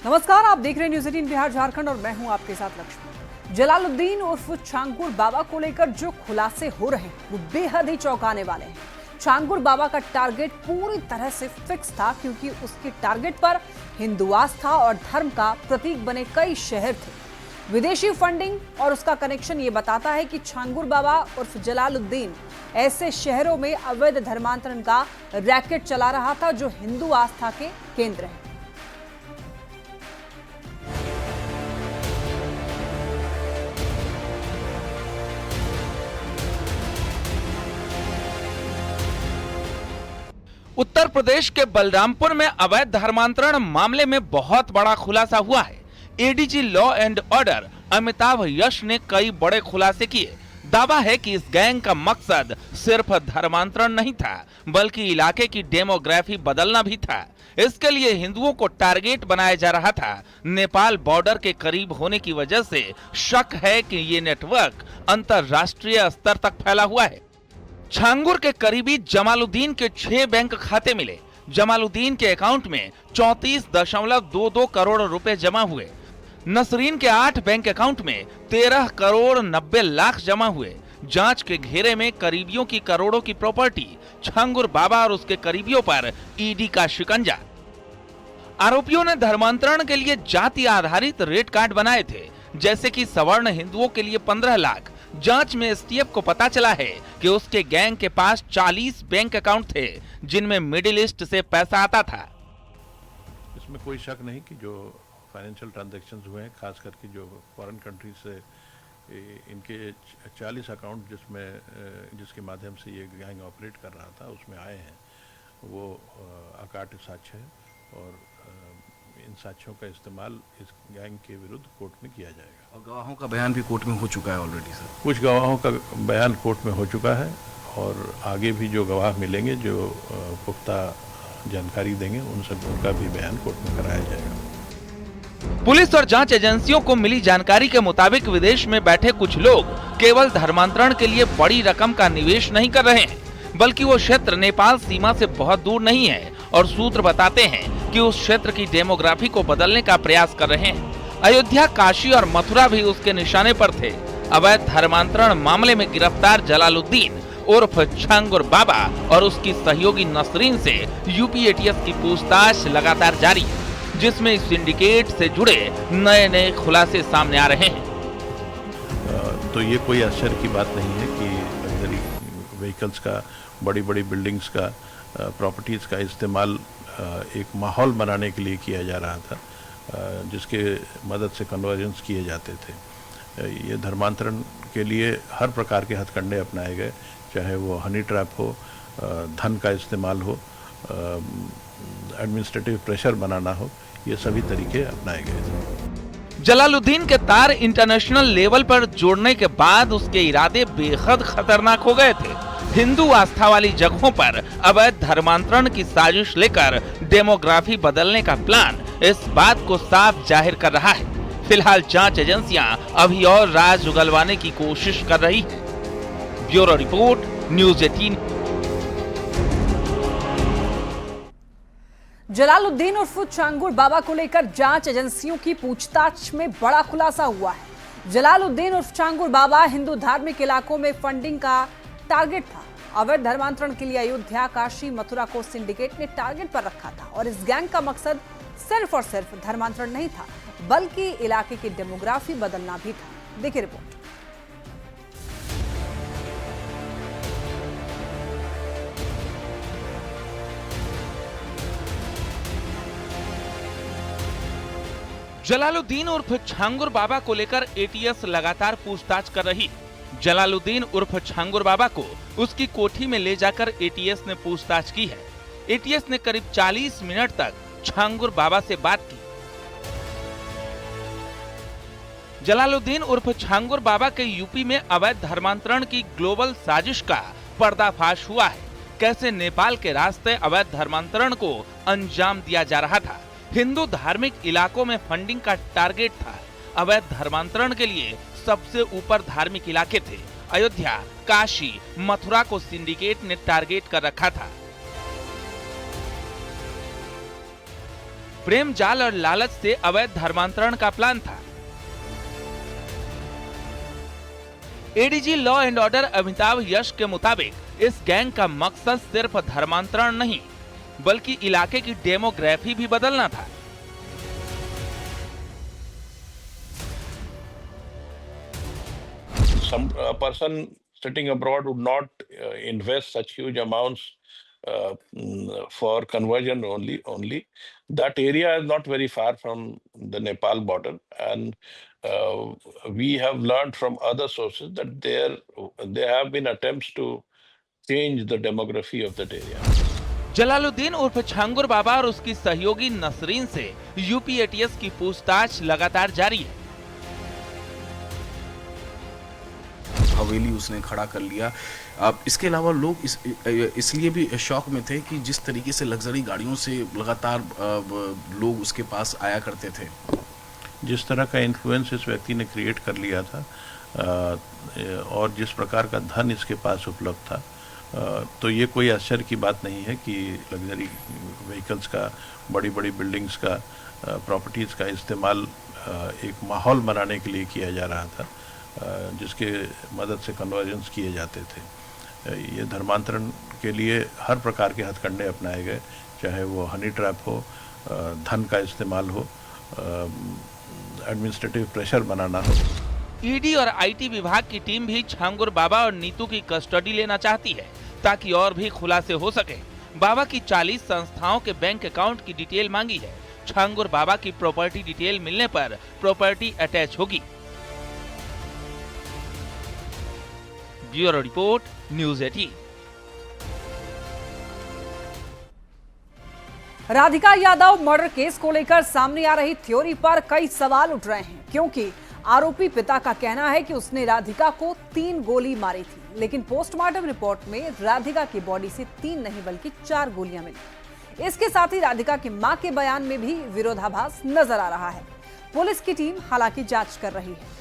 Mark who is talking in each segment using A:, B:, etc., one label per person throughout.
A: नमस्कार, आप देख रहे हैं न्यूज़ 18 बिहार झारखंड और मैं हूं आपके साथ लक्ष्मी। जलालुद्दीन उर्फ छांगुर बाबा को लेकर जो खुलासे हो रहे हैं वो बेहद ही चौंकाने वाले हैं। छांगुर बाबा का टारगेट पूरी तरह से फिक्स था क्योंकि उसके टारगेट पर हिंदू आस्था और धर्म का प्रतीक बने कई शहर थे। विदेशी फंडिंग और उसका कनेक्शन ये बताता है कि छांगुर बाबा उर्फ जलालुद्दीन ऐसे शहरों में अवैध धर्मांतरण का रैकेट चला रहा था जो हिंदू आस्था के केंद्र हैं।
B: उत्तर प्रदेश के बलरामपुर में अवैध धर्मांतरण मामले में बहुत बड़ा खुलासा हुआ है। ADG law and order Amitabh Yash ने कई बड़े खुलासे किए। दावा है कि इस गैंग का मकसद सिर्फ धर्मांतरण नहीं था बल्कि इलाके की डेमोग्राफी बदलना भी था। इसके लिए हिंदुओं को टारगेट बनाया जा रहा था। नेपाल बॉर्डर के करीब होने की वजह से शक है कि ये नेटवर्क अंतरराष्ट्रीय स्तर तक फैला हुआ है। छांगुर के करीबी जमालुद्दीन के 6 बैंक खाते मिले। जमालुद्दीन के अकाउंट में 34.22 करोड़ रुपए जमा हुए। नसरीन के 8 बैंक अकाउंट में 13 करोड़ 90 लाख जमा हुए। जांच के घेरे में करीबियों की करोड़ों की प्रॉपर्टी, छांगुर बाबा और उसके करीबियों पर ईडी का शिकंजा। आरोपियों ने धर्मांतरण के लिए जाति आधारित रेट कार्ड बनाए थे, जैसे कि सवर्ण हिंदुओं के लिए 15 लाख। जांच में एसटीएफ को पता चला है कि उसके गैंग के पास 40 बैंक अकाउंट थे जिनमें मिडिल ईस्ट से पैसा आता था।
C: इसमें कोई शक नहीं कि जो फाइनेंशियल ट्रांजैक्शंस हुए हैं, खास करके जो फॉरेन कंट्रीज से इनके 40 अकाउंट जिसके माध्यम से ये गैंग ऑपरेट कर रहा था उसमें आए हैं, वो अकाट साक्ष्य है और इन साक्ष्यों का इस्तेमाल इस गैंग के विरुद्ध कोर्ट में किया जाएगा।
D: और गवाहों का बयान भी कोर्ट में हो चुका है ऑलरेडी सर।
C: कुछ गवाहों का बयान कोर्ट में हो चुका है और आगे भी जो गवाह मिलेंगे जो पुख्ता जानकारी देंगे उनका भी बयान कोर्ट में कराया जाएगा।
B: पुलिस और जांच एजेंसियों को मिली जानकारी के मुताबिक विदेश में बैठे कुछ लोग केवल धर्मांतरण के लिए बड़ी रकम का निवेश नहीं कर रहे हैं, बल्कि वो क्षेत्र नेपाल सीमा से बहुत दूर नहीं है और सूत्र बताते हैं कि उस क्षेत्र की डेमोग्राफी को बदलने का प्रयास कर रहे हैं। अयोध्या, काशी और मथुरा भी उसके निशाने पर थे। अवैध धर्मांतरण मामले में गिरफ्तार जलालुद्दीन उर्फ छांगुर बाबा और उसकी सहयोगी नसरीन से यूपी एटीएस की पूछताछ लगातार जारी है, जिसमें इस सिंडिकेट से जुड़े नए खुलासे सामने आ रहे हैं।
C: तो ये कोई आश्चर्य की बात नहीं है कि लग्जरी व्हीकल्स का, बड़ी बड़ी बिल्डिंग्स का, प्रॉपर्टीज़ का इस्तेमाल एक माहौल बनाने के लिए किया जा रहा था, जिसके मदद से कन्वर्जेंस किए जाते थे। ये धर्मांतरण के लिए हर प्रकार के हथकंडे अपनाए गए, चाहे वो हनी ट्रैप हो, धन का इस्तेमाल हो, एडमिनिस्ट्रेटिव प्रेशर बनाना हो, ये सभी तरीके अपनाए गए थे।
B: जलालुद्दीन के तार इंटरनेशनल लेवल पर जोड़ने के बाद उसके इरादे बेहद खतरनाक हो गए थे। हिंदू आस्था वाली जगहों पर अवैध धर्मांतरण की साजिश लेकर डेमोग्राफी बदलने का प्लान इस बात को साफ जाहिर कर रहा है। फिलहाल जांच एजेंसियां अभी और राज उगलवाने की कोशिश कर रही है। Bureau report, news 18।
A: जलालुद्दीन उर्फ छांगुर बाबा को लेकर जांच एजेंसियों की पूछताछ में बड़ा खुलासा हुआ है। जलालुद्दीन उर्फ छांगुर बाबा हिंदू धार्मिक इलाकों में फंडिंग का टारगेट था। अवैध धर्मांतरण के लिए अयोध्या, काशी, मथुरा को सिंडिकेट ने टारगेट पर रखा था और इस गैंग का मकसद सिर्फ और सिर्फ धर्मांतरण नहीं था बल्कि इलाके की डेमोग्राफी बदलना भी था। देखिए रिपोर्ट।
B: जलालुद्दीन उर्फ छांगुर बाबा को लेकर एटीएस लगातार पूछताछ कर रही। जलालुद्दीन उर्फ छांगुर बाबा को उसकी कोठी में ले जाकर एटीएस ने पूछताछ की है। एटीएस ने करीब 40 मिनट तक छांगुर बाबा से बात की। जलालुद्दीन उर्फ छांगुर बाबा के यूपी में अवैध धर्मांतरण की ग्लोबल साजिश का पर्दाफाश हुआ है। कैसे नेपाल के रास्ते अवैध धर्मांतरण को अंजाम दिया जा रहा था। हिंदू धार्मिक इलाकों में फंडिंग का टारगेट था। अवैध धर्मांतरण के लिए सबसे ऊपर धार्मिक इलाके थे। अयोध्या, काशी, मथुरा को सिंडिकेट ने टारगेट कर रखा था। प्रेम जाल और लालच से अवैध धर्मांतरण का प्लान था। ADG law and order Amitabh Yash के मुताबिक इस गैंग का मकसद सिर्फ धर्मांतरण नहीं बल्कि इलाके की डेमोग्राफी भी बदलना था।
C: Some person sitting abroad would not invest such huge amounts for conversion only. That area is not very far from the Nepal border, and we have learned from other sources that there have been attempts to change the demography of that area.
B: Jalaluddin उर्फ छांगुर बाबा और उसकी सहयोगी नसरीन से UP ATS की पूछताछ लगातार जारी है।
D: हवेली उसने खड़ा कर लिया। अब इसके अलावा लोग इसलिए भी शौक में थे कि जिस तरीके से लग्जरी गाड़ियों से लगातार लोग उसके पास आया करते थे।
C: जिस तरह का इन्फ्लुएंस इस व्यक्ति ने क्रिएट कर लिया था और जिस प्रकार का धन इसके पास उपलब्ध था, तो ये कोई आश्चर्य की बात नहीं है कि लग्जरी व्हीकल्स का, बड़ी बड़ी बिल्डिंग्स का, प्रॉपर्टीज़ का इस्तेमाल एक माहौल बनाने के लिए किया जा रहा था, जिसके मदद से कन्वर्जन्स किए जाते थे। ये धर्मांतरण के लिए हर प्रकार के हथकंडे अपनाए गए, चाहे वो हनी ट्रैप हो, धन का इस्तेमाल हो, एडमिनिस्ट्रेटिव प्रेशर बनाना हो।
B: ईडी और आईटी विभाग की टीम भी छांगुर बाबा और नीतू की कस्टडी लेना चाहती है ताकि और भी खुलासे हो सके। बाबा की 40 संस्थाओं के बैंक अकाउंट की डिटेल मांगी है। छांगुर बाबा की प्रॉपर्टी डिटेल मिलने पर प्रॉपर्टी अटैच होगी। Bureau report, news 18।
A: Radhika Yadav murder case को लेकर सामने आ रही थ्योरी पर कई सवाल उठ रहे हैं, क्योंकि आरोपी पिता का कहना है कि उसने राधिका को 3 गोली मारी थी, लेकिन पोस्टमार्टम रिपोर्ट में राधिका की बॉडी से 3 नहीं बल्कि 4 गोलियां मिली। इसके साथ ही राधिका की मां के बयान में भी विरोधाभास नजर आ रहा है। पुलिस की टीम हालांकि जांच कर रही है।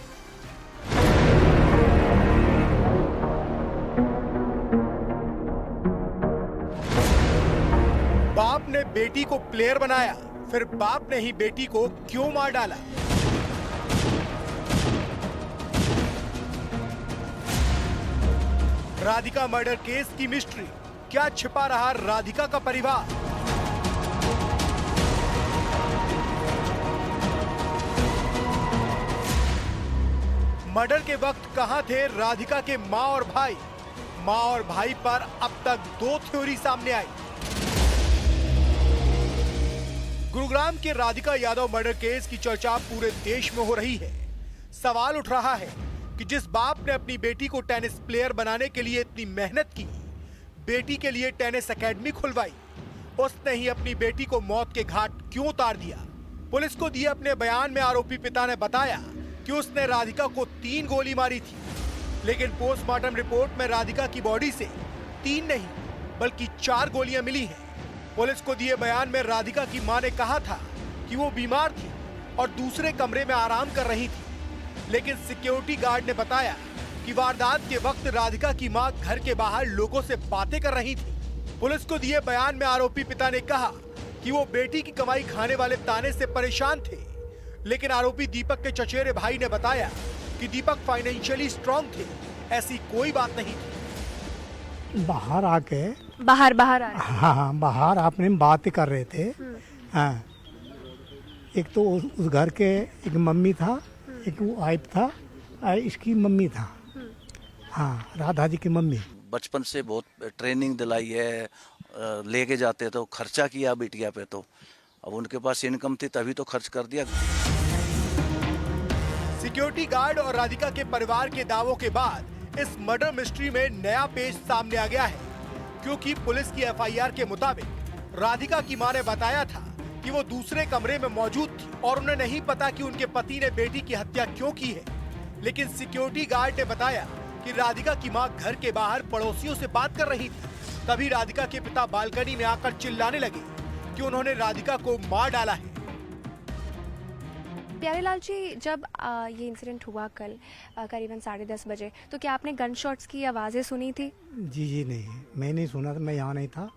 E: बाप ने बेटी को प्लेयर बनाया, फिर बाप ने ही बेटी को क्यों मार डाला? राधिका मर्डर केस की मिस्ट्री, क्या छिपा रहा राधिका का परिवार? मर्डर के वक्त कहां थे राधिका के मां और भाई? मां और भाई पर अब तक 2 थ्योरी सामने आई। गुरुग्राम के राधिका यादव मर्डर केस की चर्चा पूरे देश में हो रही है। सवाल उठ रहा है कि जिस बाप ने अपनी बेटी को टेनिस प्लेयर बनाने के लिए इतनी मेहनत की, बेटी के लिए टेनिस एकेडमी खुलवाई, उसने ही अपनी बेटी को मौत के घाट क्यों उतार दिया? पुलिस को दिए अपने बयान में आरोपी पिता ने बताया कि उसने राधिका को 3 गोली मारी थी, लेकिन पोस्टमार्टम रिपोर्ट में राधिका की बॉडी से 3 नहीं बल्कि 4 गोलियां मिली हैं। पुलिस को दिए बयान में राधिका की मां ने कहा था कि वो बीमार थी और दूसरे कमरे में आराम कर रही थी, लेकिन सिक्योरिटी गार्ड ने बताया कि वारदात के वक्त राधिका की मां घर के बाहर लोगों से बातें कर रही थी। पुलिस को दिए बयान में आरोपी पिता ने कहा कि वो बेटी की कमाई खाने वाले ताने से परेशान थे, लेकिन आरोपी दीपक के चचेरे भाई ने बताया कि दीपक फाइनेंशियली स्ट्रांग थे, ऐसी कोई बात नहीं थी।
F: बाहर आके
G: बाहर
F: हाँ, बाहर आपने बात कर रहे थे। हाँ, एक तो उस घर के एक मम्मी था, एक वो वाइफ था, इसकी मम्मी था। हाँ, राधा जी की मम्मी।
H: बचपन से बहुत ट्रेनिंग दिलाई है, लेके जाते तो खर्चा किया बिटिया पे, तो अब उनके पास इनकम थी तभी तो खर्च कर दिया।
E: सिक्योरिटी गार्ड और राधिका के परिवार के दावों के बाद इस मर्डर मिस्ट्री में नया पेज सामने आ गया है, क्योंकि पुलिस की एफआईआर के मुताबिक राधिका की मां ने बताया था कि वो दूसरे कमरे में मौजूद थी और उन्हें नहीं पता कि उनके पति ने बेटी की हत्या क्यों की है। लेकिन सिक्योरिटी गार्ड ने बताया कि राधिका की मां घर के बाहर पड़ोसियों से बात कर रही थी। तभी राधिका के पिता बालकनी में आकर चिल्लाने लगे कि उन्होंने राधिका को मार डाला है।
G: प्यारेलाल जी, जब ये इंसिडेंट हुआ कल करीबन 10:30 बजे, तो क्या आपने गन शॉट्स की आवाज़ें सुनी थी?
F: जी नहीं, मैं नहीं सुना था, मैं यहाँ नहीं था,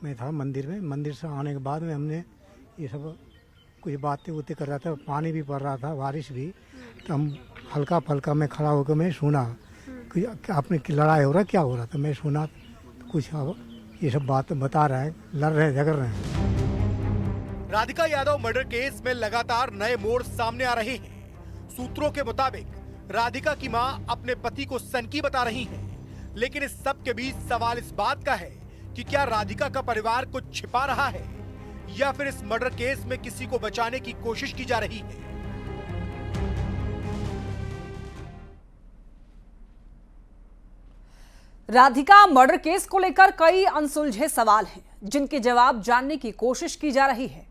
F: मैं था मंदिर में। मंदिर से आने के बाद में हमने ये सब कुछ बातें उतें कर रहा था, पानी भी पड़ रहा था, बारिश भी। तो हम हल्का फल्का में खड़ा होकर मैं सुना कि आपने की लड़ाई हो रहा, क्या हो रहा था। मैं सुना तो कुछ अब ये सब बात बता रहे हैं, लड़ रहे हैं, झगड़ रहे हैं।
E: राधिका यादव मर्डर केस में लगातार नए मोड़ सामने आ रहे हैं। सूत्रों के मुताबिक राधिका की मां अपने पति को सनकी बता रही है, लेकिन इस सब के बीच सवाल इस बात का है कि क्या राधिका का परिवार कुछ छिपा रहा है या फिर इस मर्डर केस में किसी को बचाने की कोशिश की जा रही है।
A: राधिका मर्डर केस को लेकर कई अनसुलझे सवाल हैं, जिनके जवाब जानने की कोशिश की जा रही है।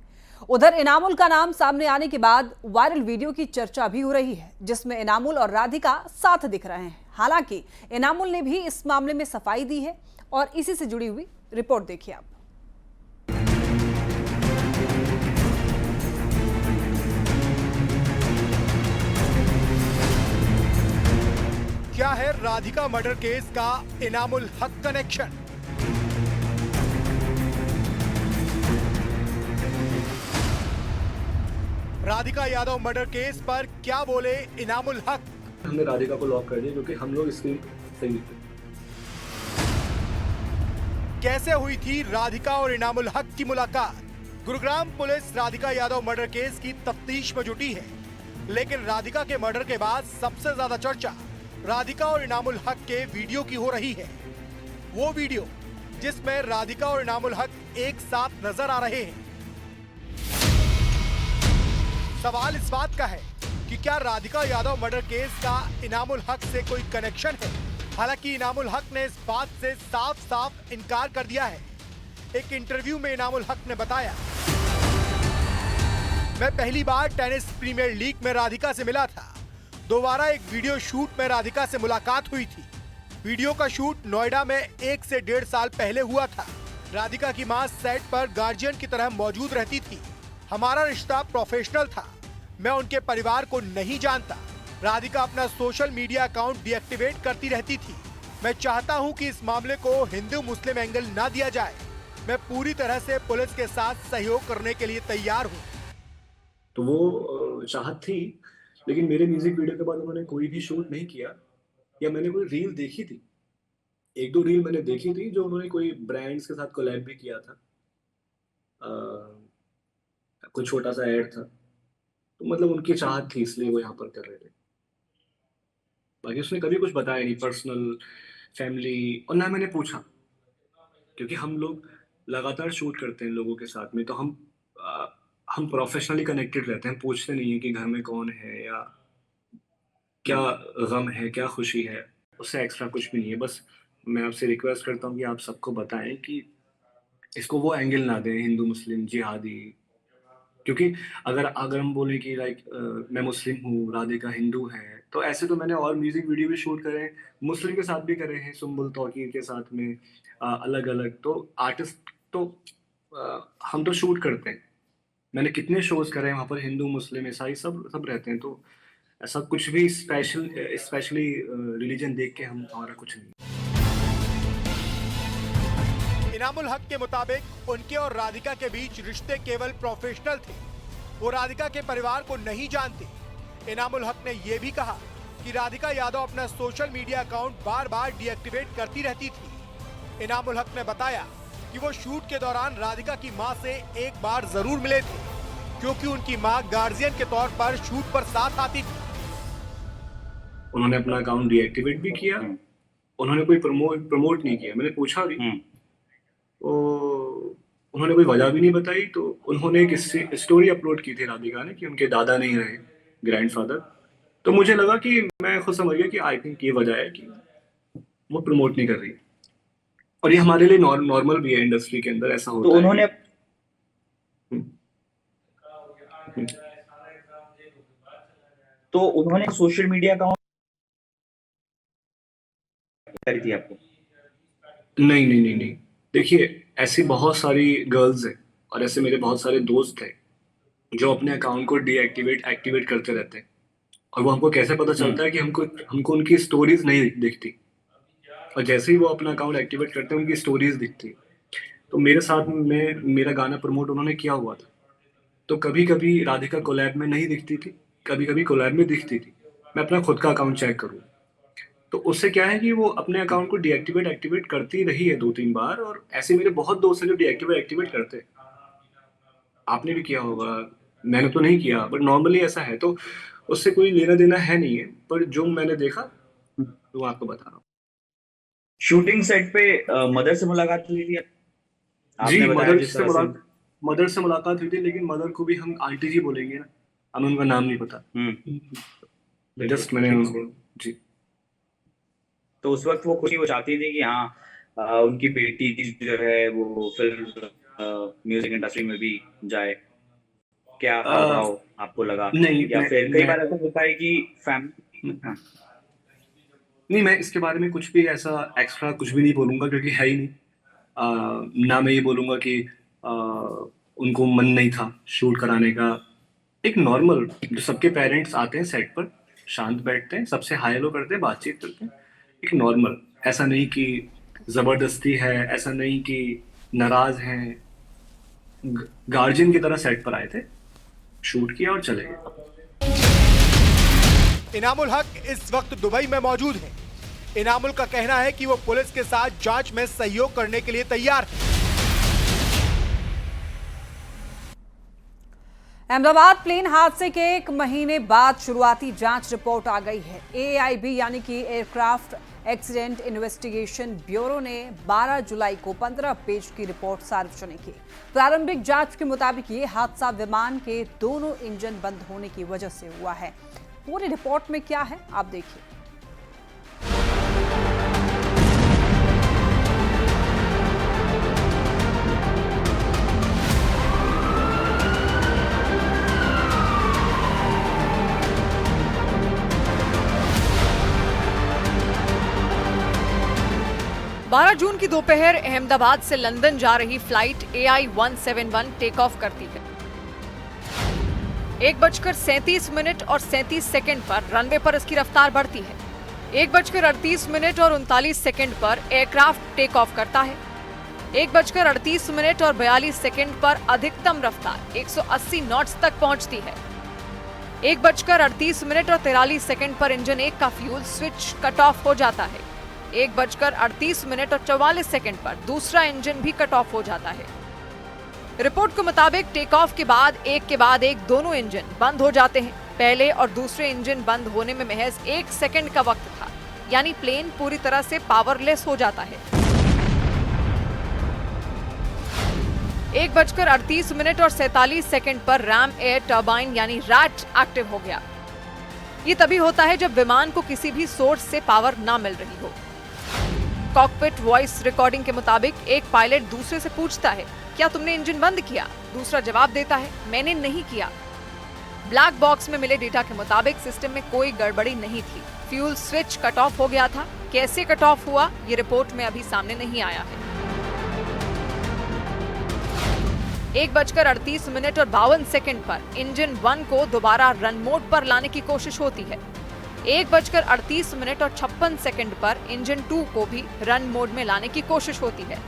A: उधर इनामुल का नाम सामने आने के बाद वायरल वीडियो की चर्चा भी हो रही है, जिसमें इनामुल और राधिका साथ दिख रहे हैं। हालांकि इनामुल ने भी इस मामले में सफाई दी है और इसी से जुड़ी हुई रिपोर्ट देखिए आप।
E: क्या है राधिका मर्डर केस का इनामुल हक connection? Radhika Yadav murder case पर क्या बोले इनामुल हक?
I: हमने राधिका को लॉक कर दिया क्योंकि हम लोग इसके सही थे।
E: कैसे हुई थी राधिका और इनामुल हक की मुलाकात? Gurugram police Radhika Yadav murder case की तफ्तीश में जुटी है, लेकिन राधिका के मर्डर के बाद सबसे ज्यादा चर्चा राधिका और इनामुल हक के वीडियो की हो रही है। वो वीडियो जिसमें राधिका और इनामुल हक एक साथ नजर आ रहे हैं। सवाल इस बात का है कि क्या राधिका यादव मर्डर केस का इनामुल हक से कोई कनेक्शन है? हालांकि इनामुल हक ने इस बात से साफ साफ इनकार कर दिया है। एक इंटरव्यू में इनामुल हक ने बताया, मैं पहली बार टेनिस प्रीमियर लीग में राधिका से मिला था। दोबारा एक वीडियो शूट में राधिका से मुलाकात हुई थी। वीडियो का शूट नोएडा में 1 से 1.5 साल पहले हुआ था। राधिका की मां सेट पर गार्जियन की तरह मौजूद रहती थी। हमारा रिश्ता प्रोफेशनल था। मैं उनके परिवार को नहीं जानता। राधिका अपना सोशल मीडिया अकाउंट डीएक्टिवेट करती रहती थी। मैं चाहता हूं कि इस मामले को हिंदू मुस्लिम एंगल ना दिया जाए। मैं पूरी तरह से पुलिस के साथ सहयोग करने के लिए तैयार हूं।
I: तो वो चाहत थी, लेकिन मेरे म्यूजिक वीडियो के बाद उन्होंने कोई भी शूट नहीं किया या मैंने कोई रील देखी थी। 1-2 रील मैंने देखी थी जो उन्होंने कोई ब्रांड्स के साथ कोलैब भी किया था। कोई छोटा सा ऐड था, तो मतलब उनकी चाहत थी इसलिए वो यहाँ पर कर रहे थे। बाकी उसने कभी कुछ बताया नहीं पर्सनल, फैमिली, और ना मैंने पूछा, क्योंकि हम लोग लगातार शूट करते हैं लोगों के साथ में, तो हम प्रोफेशनली कनेक्टेड रहते हैं। पूछते नहीं है कि घर में कौन है या क्या गम है, क्या खुशी है। उससे एक्स्ट्रा कुछ भी नहीं है। बस मैं आपसे रिक्वेस्ट करता हूँ कि आप सबको बताएं कि इसको वो एंगल ना दें हिंदू मुस्लिम जिहादी, क्योंकि अगर हम बोले कि मैं मुस्लिम हूँ, राधिका हिंदू है, तो ऐसे तो मैंने और म्यूजिक वीडियो भी शूट करे हैं, मुस्लिम के साथ भी करे हैं, सुम्बुल तौकीर के साथ में, अलग अलग। तो आर्टिस्ट तो हम तो शूट करते हैं। मैंने कितने शोज करे हैं वहाँ पर, हिंदू मुस्लिम ईसाई सब रहते हैं। तो ऐसा कुछ भी स्पेशली रिलीजन देख के हमारा कुछ नहीं।
E: इनामुल हक के मुताबिक उनके और राधिका के बीच रिश्ते केवल प्रोफेशनल थे। वो राधिका के परिवार को नहीं जानते। इनामुल हक ने यह भी कहा कि राधिका यादव अपना सोशल मीडिया अकाउंट बार बार डीएक्टिवेट करती रहती थी। इनामुल हक ने बताया कि वो शूट के दौरान राधिका की मां से एक बार जरूर मिले थे, क्योंकि उनकी मां गार्जियन के तौर पर शूट पर साथ आती थी।
I: उन्होंने अपना अकाउंट डीएक्टिवेट भी किया, उन्होंने कोई प्रमोट नहीं किया। मैंने पूछा भी, तो उन्होंने कोई वजह भी नहीं बताई। तो उन्होंने एक स्टोरी अपलोड की थी राधिका ने कि उनके दादा नहीं रहे, ग्रैंडफादर। तो मुझे लगा कि मैं खुद समझ गया कि आई थिंक ये वजह है कि वो प्रमोट नहीं कर रही। और ये हमारे लिए नॉर्मल भी है, इंडस्ट्री के अंदर ऐसा होता है।
J: तो उन्होंने सोशल मीडिया अकाउंट करी थी आपको?
I: नहीं। देखिए, ऐसी बहुत सारी गर्ल्स हैं और ऐसे मेरे बहुत सारे दोस्त हैं जो अपने अकाउंट को एक्टिवेट करते रहते हैं। और वो हमको कैसे पता चलता है कि हमको उनकी स्टोरीज नहीं दिखती, और जैसे ही वो अपना अकाउंट एक्टिवेट करते हैं उनकी स्टोरीज दिखती। तो मेरे साथ में मेरा गाना प्रमोट उन्होंने किया हुआ था, तो कभी कभी राधिका कोलैब में नहीं दिखती थी, कभी कभी कोलैब में दिखती थी। मैं अपना खुद का अकाउंट चेक करूँ तो उससे क्या है कि वो अपने अकाउंट को डीएक्टिवेट एक्टिवेट करती रही है 2-3 बार, और ऐसे मेरे बहुत दोस्त हैं जो डीएक्टिवेट एक्टिवेट करते हैं। आपने भी किया होगा, मैंने तो नहीं किया, बट नॉर्मली ऐसा है, तो उससे कोई लेना देना है नहीं है, पर जो मैंने देखा तो आपको बता रहा हूँ।
J: शूटिंग सेट पे मदर से मुलाकात हुई थी?
I: जी,
J: आपने बताया जिस तरह से।
I: मदर से मुलाकात हुई थी, लेकिन मदर को भी हम आंटी जी बोलेंगे ना, हमें उनका नाम नहीं पता। जस्ट मैंने उनको जी।
J: तो उस वक्त वो चाहती थी कि हाँ उनकी बेटी जो है वो फिल्म म्यूजिक इंडस्ट्री में भी जाए, क्या प्रभाव आपको लगा?
I: नहीं,
J: या फिर कई बार ऐसा होता है कि फैमिली
I: नहीं, मैं इसके बारे में कुछ भी ऐसा एक्स्ट्रा कुछ भी नहीं बोलूंगा, क्योंकि है ही नहीं। ना मैं ये बोलूंगा कि उनको मन नहीं था शूट कराने का। एक नॉर्मल, जो सबके पेरेंट्स आते हैं सेट पर, शांत बैठते हैं, सबसे हाय हेलो करते हैं, बातचीत करते हैं, एक नॉर्मल। ऐसा नहीं कि जबरदस्ती है, ऐसा नहीं कि नाराज हैं। गार्जियन की तरह सेट पर आए थे, शूट किया और चले गए।
E: इनामुल हक इस वक्त दुबई में मौजूद है। इनामुल का कहना है कि वो पुलिस के साथ जांच में सहयोग करने के लिए तैयार है।
A: अहमदाबाद प्लेन हादसे के 1 महीने बाद शुरुआती जांच रिपोर्ट आ गई है। एआईबी यानी कि एयरक्राफ्ट एक्सीडेंट इन्वेस्टिगेशन ब्यूरो ने 12 जुलाई को 15 पेज की रिपोर्ट सार्वजनिक की। प्रारंभिक जांच के मुताबिक ये हादसा विमान के दोनों इंजन बंद होने की वजह से हुआ है। पूरी रिपोर्ट में क्या है आप देखिए। 12 जून की दोपहर अहमदाबाद से लंदन जा रही फ्लाइट AI-171 टेक ऑफ करती है। 1:37 और 37 पर रनवे पर इसकी रफ्तार बढ़ती है। 1:38 और 39 पर एयरक्राफ्ट टेक ऑफ करता है। 1:38 और 42 पर अधिकतम रफ्तार 180 नॉट्स तक पहुंचती है। 1:38 और 43 पर इंजन 1 का फ्यूल स्विच कट ऑफ हो जाता है। 1:38 और 44 पर दूसरा इंजन भी कट ऑफ हो जाता है। रिपोर्ट के मुताबिक टेक ऑफ के बाद एक दोनों इंजन बंद हो जाते हैं। पहले और दूसरे इंजन बंद होने में महज 1 सेकंड का वक्त था, यानी प्लेन पूरी तरह से पावरलेस हो जाता है। 1:38 और 47 पर रैम एयर टर्बाइन यानी रैट एक्टिव हो गया। ये तभी होता है जब विमान को किसी भी सोर्स से पावर ना मिल रही हो। कॉकपिट वॉइस रिकॉर्डिंग के मुताबिक एक पायलट दूसरे से पूछता है, क्या तुमने इंजन बंद किया? दूसरा जवाब देता है, मैंने नहीं किया। ब्लैक बॉक्स में मिले डेटा के मुताबिक सिस्टम में कोई गड़बड़ी नहीं थी। फ्यूल स्विच कट ऑफ हो गया था। कैसे कट ऑफ हुआ ये रिपोर्ट में अभी सामने नहीं आया है। 1:38 और 52 पर इंजन 1 को दोबारा रन मोड पर लाने की कोशिश होती है। 1:38 और 56 पर इंजन 2 को भी रन मोड में लाने की कोशिश होती है।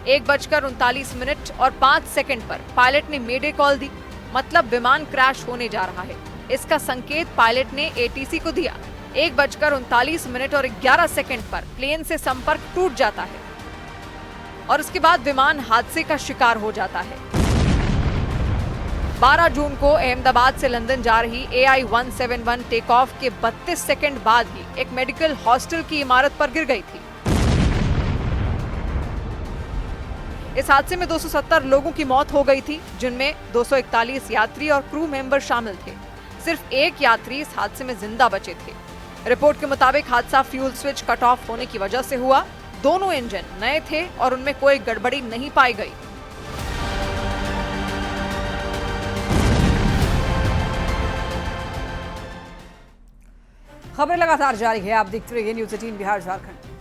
A: 1:39 और 5 पर पायलट ने मेडे कॉल दी, मतलब विमान क्रैश होने जा रहा है। इसका संकेत पायलट ने एटीसी को दिया। 1:39 और 11 पर प्लेन से संपर्क टूट जाता है और उसके बाद विमान हादसे का शिकार हो जाता है। 12 जून को अहमदाबाद से लंदन जा रही AI-171 टेक ऑफ के 32 सेकंड बाद ही एक मेडिकल हॉस्टल की इमारत पर गिर गई थी। इस हादसे में 270 लोगों की मौत हो गई थी, जिनमें 241 यात्री और क्रू मेंबर शामिल थे। सिर्फ एक यात्री इस हादसे में जिंदा बचे थे। रिपोर्ट के मुताबिक हादसा फ्यूल स्विच कट ऑफ होने की वजह से हुआ। दोनों इंजन नए थे और उनमें कोई गड़बड़ी नहीं पाई गई। खबरें लगातार जारी है, आप देखते रहिए न्यूज़ 18 बिहार झारखंड।